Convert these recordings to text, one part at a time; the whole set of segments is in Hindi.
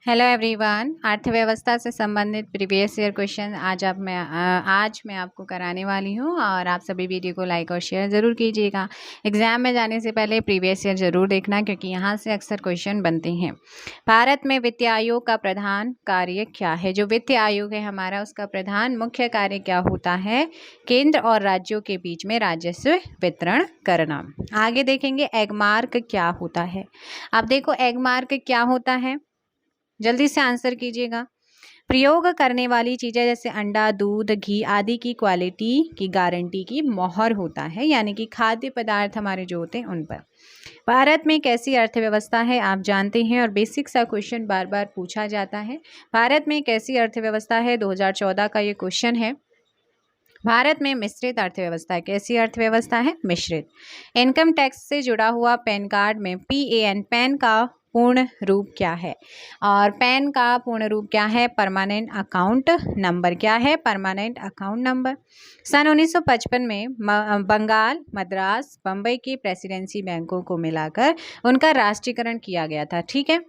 Hello everyone. अर्थव्यवस्था से संबंधित प्रीवियस ईयर क्वेश्चन आज मैं आपको कराने वाली हूँ और आप सभी वीडियो को लाइक और शेयर ज़रूर कीजिएगा। एग्जाम में जाने से पहले प्रीवियस ईयर ज़रूर देखना, क्योंकि यहाँ से अक्सर क्वेश्चन बनते हैं। भारत में वित्त आयोग का प्रधान कार्य क्या है? जो वित्त आयोग है हमारा, उसका प्रधान मुख्य कार्य क्या होता है? केंद्र और राज्यों के बीच में राजस्व वितरण करना। आगे देखेंगे एगमार्क क्या होता है। अब देखो एगमार्क क्या होता है, जल्दी से आंसर कीजिएगा। प्रयोग करने वाली चीज़ें जैसे अंडा, दूध, घी आदि की क्वालिटी की गारंटी की मोहर होता है, यानी कि खाद्य पदार्थ हमारे जो होते हैं उन पर। भारत में कैसी अर्थव्यवस्था है आप जानते हैं, और बेसिक सा क्वेश्चन बार बार पूछा जाता है। भारत में कैसी अर्थव्यवस्था है, 2014 का ये क्वेश्चन है। भारत में मिश्रित अर्थव्यवस्था है। कैसी अर्थव्यवस्था है? मिश्रित। इनकम टैक्स से जुड़ा हुआ पैन कार्ड में PAN, पैन का पूर्ण रूप क्या है? और पैन का पूर्ण रूप क्या है? Permanent account number. क्या है? Permanent account number. सन 1955 में बंगाल, मद्रास, बम्बई की प्रेसिडेंसी बैंकों को मिलाकर उनका राष्ट्रीयकरण किया गया था। ठीक है,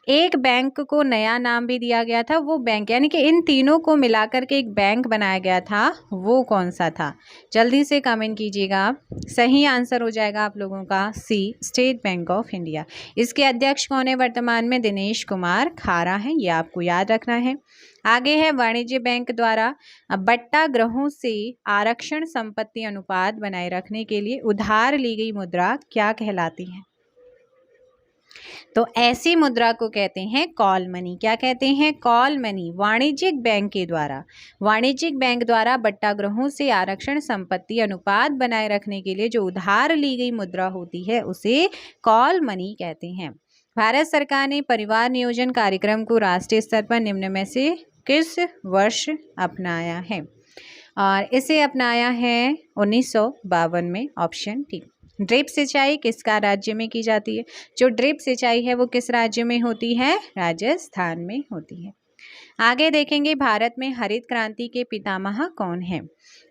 एक बैंक को नया नाम भी दिया गया था। वो बैंक, यानी कि इन तीनों को मिलाकर के एक बैंक बनाया गया था, वो कौन सा था? जल्दी से कमेंट कीजिएगा। सही आंसर हो जाएगा आप लोगों का सी, स्टेट बैंक ऑफ इंडिया। इसके अध्यक्ष कौन है वर्तमान में? दिनेश कुमार खारा हैं, ये आपको याद रखना है। आगे है वाणिज्य बैंक द्वारा बट्टा ग्रहों से आरक्षण संपत्ति अनुपात बनाए रखने के लिए उधार ली गई मुद्रा क्या कहलाती है? तो ऐसी मुद्रा को कहते हैं कॉल मनी। क्या कहते हैं? Call money. वाणिज्यिक बैंक द्वारा बट्टा ग्रहों से आरक्षण संपत्ति अनुपात बनाए रखने के लिए जो उधार ली गई मुद्रा होती है उसे कॉल मनी कहते हैं। भारत सरकार ने परिवार नियोजन कार्यक्रम को राष्ट्रीय स्तर पर निम्न में से किस वर्ष अपनाया है? और इसे अपनाया है 1952 में, ऑप्शन डी। ड्रिप सिंचाई किसका राज्य में की जाती है? जो ड्रिप सिंचाई है वो किस राज्य में होती है? राजस्थान में होती है। आगे देखेंगे भारत में हरित क्रांति के पितामह कौन है?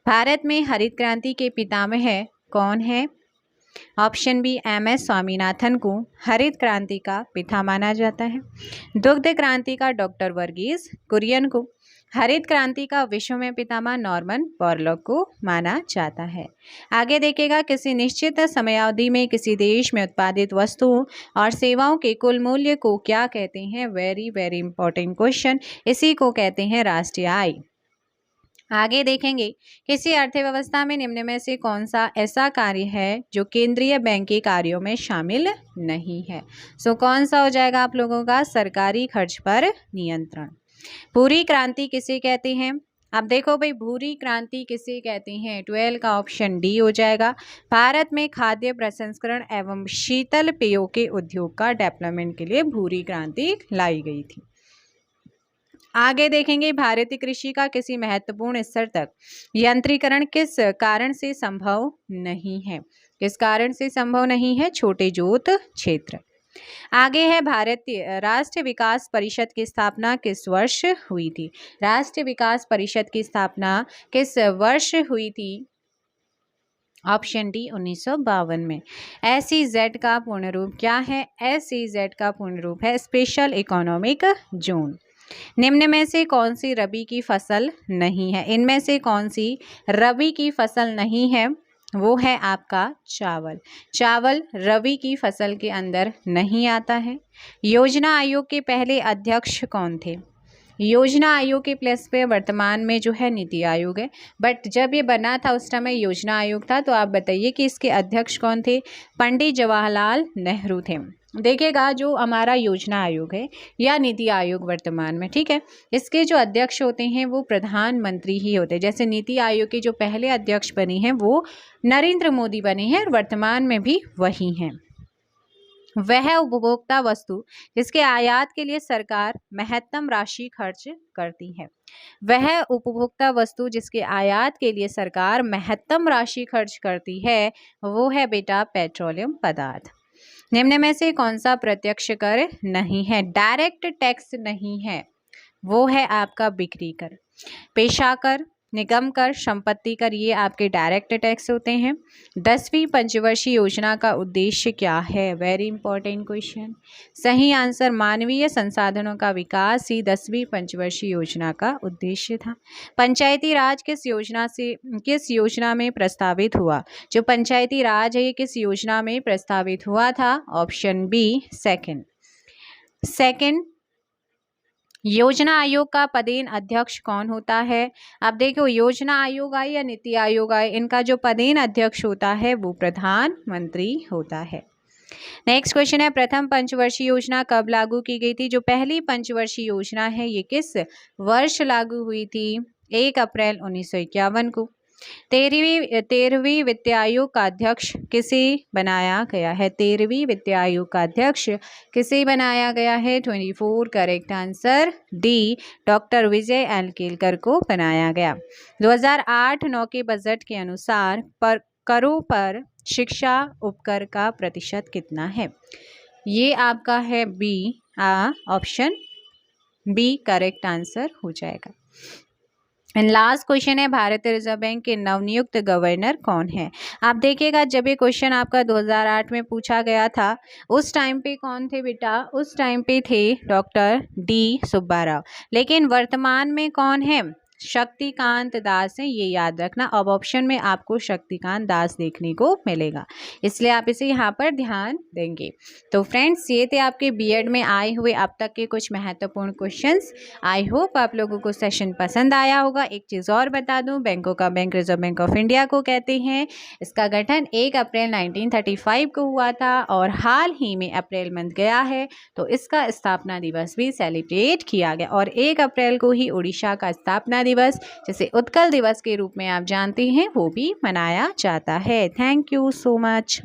भारत में हरित क्रांति के पितामह कौन है? ऑप्शन बी, MS स्वामीनाथन को हरित क्रांति का पिता माना जाता है। दुग्ध क्रांति का डॉक्टर वर्गीस कुरियन को, हरित क्रांति का विश्व में पितामह नॉर्मन बोरलॉग को माना जाता है। आगे देखिएगा, किसी निश्चित समयावधि में किसी देश में उत्पादित वस्तुओं और सेवाओं के कुल मूल्य को क्या कहते हैं? Very very important question. इसी को कहते हैं राष्ट्रीय आय। आगे देखेंगे, किसी अर्थव्यवस्था में निम्न में से कौन सा ऐसा कार्य है जो केंद्रीय बैंक के कार्यों में शामिल नहीं है? सो कौन सा हो जाएगा आप लोगों का? सरकारी खर्च पर नियंत्रण। भूरी क्रांति किसे कहते हैं? अब देखो भाई, भूरी क्रांति किसे कहते हैं? 12 का ऑप्शन डी हो जाएगा। भारत में खाद्य प्रसंस्करण एवं शीतल पेयों के उद्योग का डेवलपमेंट के लिए भूरी क्रांति लाई गई थी। आगे देखेंगे, भारतीय कृषि का किसी महत्वपूर्ण स्तर तक यंत्रीकरण किस कारण से संभव नहीं है? किस कारण से संभव नहीं है? छोटे जोत क्षेत्र। आगे है, भारतीय राष्ट्रीय विकास परिषद की स्थापना किस वर्ष हुई थी? राष्ट्रीय विकास परिषद की स्थापना किस वर्ष हुई थी? ऑप्शन डी, 1952 में। SEZ का पूर्ण रूप क्या है? SEZ का पूर्ण रूप है स्पेशल इकोनॉमिक जोन। निम्न में से कौन सी रबी की फसल नहीं है? इनमें से कौन सी रबी की फसल नहीं है? वो है आपका चावल। चावल रबी की फसल के अंदर नहीं आता है। योजना आयोग के पहले अध्यक्ष कौन थे? योजना आयोग के प्लेस पे वर्तमान में जो है नीति आयोग है, बट जब ये बना था उस समय योजना आयोग था। तो आप बताइए कि इसके अध्यक्ष कौन थे? पंडित जवाहरलाल नेहरू थे। देखिएगा, जो हमारा योजना आयोग है या नीति आयोग वर्तमान में, ठीक है, इसके जो अध्यक्ष होते हैं वो प्रधानमंत्री ही होते हैं। जैसे नीति आयोग के जो पहले अध्यक्ष बने हैं वो नरेंद्र मोदी बने हैं, और वर्तमान में भी वही हैं। वह उपभोक्ता वस्तु जिसके आयात के लिए सरकार महत्तम राशि खर्च करती है। वह उपभोक्ता वस्तु जिसके आयात के लिए सरकार महत्तम राशि खर्च करती है वो है बेटा पेट्रोलियम पदार्थ। निम्न में से कौन सा प्रत्यक्ष कर नहीं है? डायरेक्ट टैक्स नहीं है, वो है आपका बिक्री कर। पेशा कर, निगम कर, संपत्ति कर, ये आपके डायरेक्ट टैक्स होते हैं। 10वीं पंचवर्षीय योजना का उद्देश्य क्या है? Very important question. सही आंसर, मानवीय संसाधनों का विकास ही 10वीं पंचवर्षीय योजना का उद्देश्य था। पंचायती राज किस योजना में प्रस्तावित हुआ? जो पंचायती राज है ये किस योजना में प्रस्तावित हुआ था? Option B second. योजना आयोग का पदेन अध्यक्ष कौन होता है? अब देखो, योजना आयोग आए या नीति आयोग आए, इनका जो पदेन अध्यक्ष होता है वो प्रधानमंत्री होता है। नेक्स्ट क्वेश्चन है, प्रथम पंचवर्षीय योजना कब लागू की गई थी? जो पहली पंचवर्षीय योजना है ये किस वर्ष लागू हुई थी? 1 अप्रैल 1951 को। 13वीं वित्त आयोग का अध्यक्ष किसे बनाया गया है? 13वीं वित्त आयोग का अध्यक्ष किसे बनाया गया है? 24 करेक्ट आंसर डी, डॉक्टर विजय एल केलकर को बनाया गया। 2008-9 के बजट के अनुसार करों पर शिक्षा उपकर का प्रतिशत कितना है? ये आपका है B, option B correct answer हो जाएगा। एंड लास्ट क्वेश्चन है, भारतीय रिजर्व बैंक के नवनियुक्त गवर्नर कौन है? आप देखिएगा, जब ये क्वेश्चन आपका 2008 में पूछा गया था उस टाइम पे कौन थे बेटा? उस टाइम पे थे डॉक्टर डी सुब्बाराव। लेकिन वर्तमान में कौन है? शक्तिकांत दास है, ये याद रखना। अब ऑप्शन में आपको शक्तिकांत दास देखने को मिलेगा, इसलिए आप इसे यहाँ पर ध्यान देंगे। तो फ्रेंड्स, ये थे आपके बीएड में आए हुए अब तक के कुछ महत्वपूर्ण क्वेश्चंस। आई होप आप लोगों को सेशन पसंद आया होगा। एक चीज़ और बता दूं, बैंकों का bank reserve bank of India को कहते हैं। इसका गठन 1 अप्रैल 1935 को हुआ था और हाल ही में अप्रैल मंथ गया है तो इसका स्थापना दिवस भी सेलिब्रेट किया गया। और 1 अप्रैल को ही उड़ीसा का स्थापना दिवस, जिसे उत्कल दिवस के रूप में आप जानते हैं, वो भी मनाया जाता है। Thank you so much.